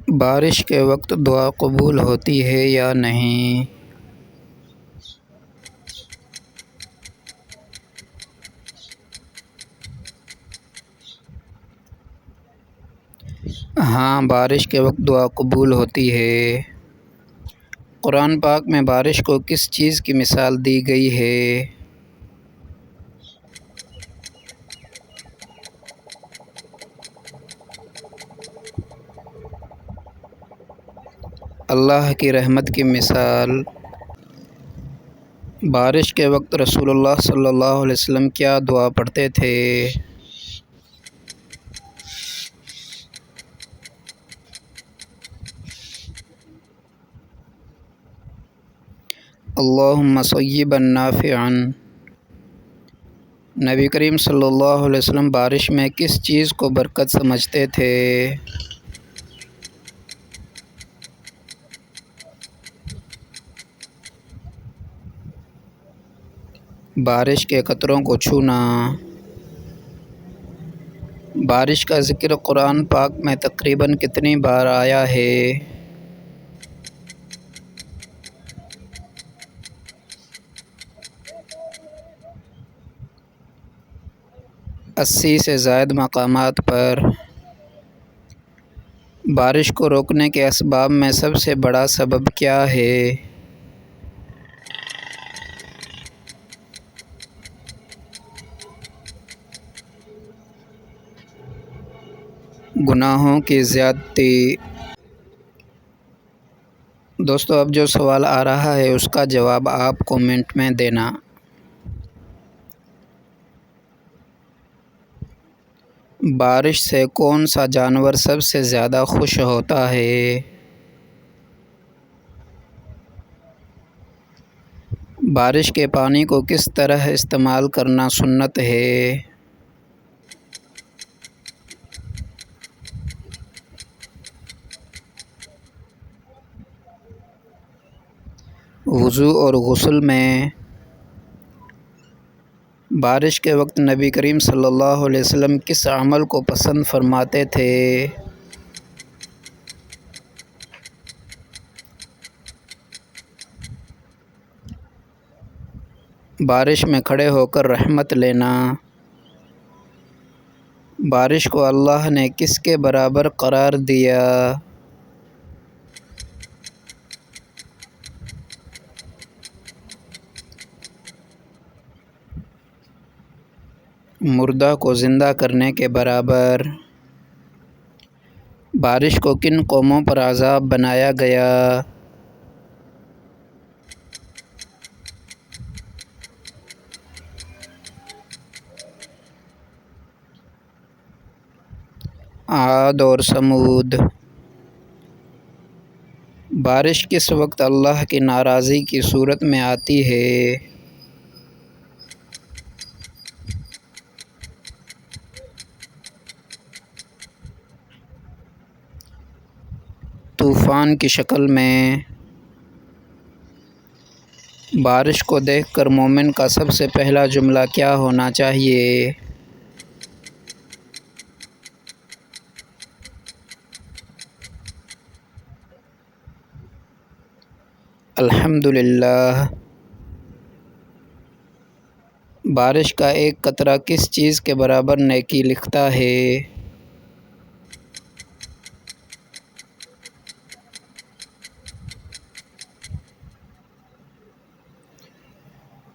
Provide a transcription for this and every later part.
بارش کے وقت دعا قبول ہوتی ہے یا نہیں؟ ہاں، بارش کے وقت دعا قبول ہوتی ہے۔ قرآن پاک میں بارش کو کس چیز کی مثال دی گئی ہے؟ اللہ کی رحمت کی مثال۔ بارش کے وقت رسول اللہ صلی اللہ علیہ وسلم کیا دعا پڑھتے تھے؟ اللہم صیبا نافعا۔ نبی کریم صلی اللہ علیہ وسلم بارش میں کس چیز کو برکت سمجھتے تھے؟ بارش کے قطروں کو چھونا۔ بارش کا ذکر قرآن پاک میں تقریباً کتنی بار آیا ہے؟ اسی سے زائد مقامات پر۔ بارش کو روکنے کے اسباب میں سب سے بڑا سبب کیا ہے؟ گناہوں کی زیادتی۔ دوستو، اب جو سوال آ رہا ہے اس کا جواب آپ کومنٹ میں دینا۔ بارش سے کون سا جانور سب سے زیادہ خوش ہوتا ہے؟ بارش کے پانی کو کس طرح استعمال کرنا سنت ہے؟ وضو اور غسل میں۔ بارش کے وقت نبی کریم صلی اللہ علیہ وسلم کس عمل کو پسند فرماتے تھے؟ بارش میں کھڑے ہو کر رحمت لینا۔ بارش کو اللہ نے کس کے برابر قرار دیا؟ مردہ کو زندہ کرنے کے برابر۔ بارش کو کن قوموں پر عذاب بنایا گیا؟ عاد اور ثمود۔ بارش کس وقت اللہ کی ناراضی کی صورت میں آتی ہے؟ طوفان کی شکل میں۔ بارش کو دیکھ کر مومن کا سب سے پہلا جملہ کیا ہونا چاہیے؟ الحمدللہ۔ بارش کا ایک قطرہ کس چیز کے برابر نیکی لکھتا ہے؟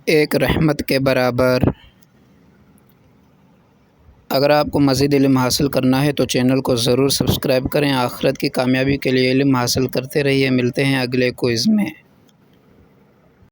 ایک رحمت کے برابر۔ اگر آپ کو مزید علم حاصل کرنا ہے تو چینل کو ضرور سبسکرائب کریں۔ آخرت کی کامیابی کے لیے علم حاصل کرتے رہیے۔ ملتے ہیں اگلے کوئز میں۔